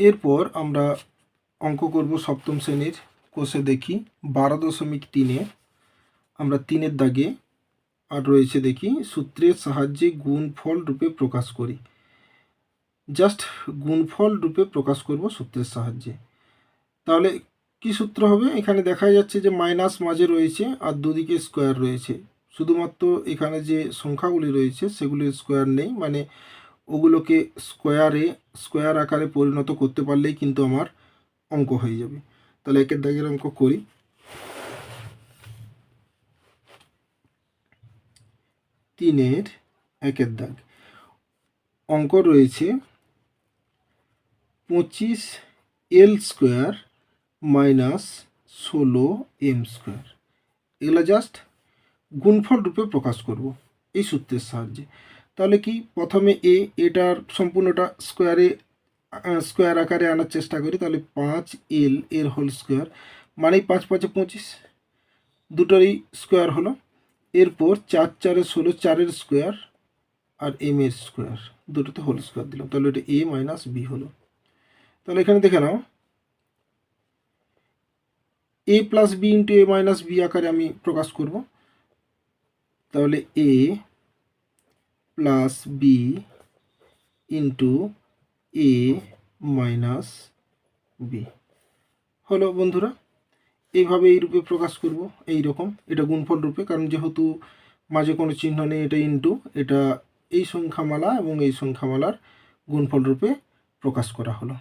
এরপর আমরা অঙ্ক করব সপ্তম শ্রেণীর কোষে। দেখি 12.3-এ আমরা 3-এর দাগে আর রয়েছে, দেখি সূত্রের সাহায্যে গুণফল রূপে প্রকাশ করি। জাস্ট গুণফল রূপে প্রকাশ করব সূত্রের সাহায্যে। তাহলে কি সূত্র হবে? এখানে দেখা যাচ্ছে যে মাইনাস মাঝে রয়েছে আর দুদিকে স্কোয়ার রয়েছে, শুধুমাত্র এখানে যে সংখ্যাগুলি রয়েছে সেগুলির স্কোয়ার নেই, মানে ওগুলোকে স্কোয়ার আকারে পরিণত করতে পারলেই কিন্তু আমার অঙ্ক হয়ে যাবে। তাহলে একের দাগের অঙ্ক করি। তিনের একের দাগ অঙ্ক রয়েছে 25l square minus 16m square. এগুলো জাস্ট গুণফল রূপে প্রকাশ করব এই সূত্রের সাহায্যে। তাহলে কি, প্রথমে এটার সম্পূর্ণটা স্কোয়ার আকারে আনার চেষ্টা করি। তাহলে 5l এর হোল স্কোয়ার মানেই 5 5 25, দুটোরই স্কোয়ার হলো। এরপর 4 4 16, 4-এর স্কোয়ার আর m এর স্কোয়ার, দুটোতে হোল স্কোয়ার দিলাম। তাহলে এটা a মাইনাস b হলো। তাহলে এখানে দেখে নাও, a plus b into a minus b আকারে আমি প্রকাশ করব। তাহলে a plus b into a minus b হলো বন্ধুরা। এইভাবে এই রূপে প্রকাশ করব, এই রকম। এটা গুণফল রূপে, কারণ যেহেতু মাঝে কোনো চিহ্ন নেই, এটা ইন্টু, এটা এই সংখ্যামালা এবং এই সংখ্যামালার গুণফল রূপে প্রকাশ করা হলো।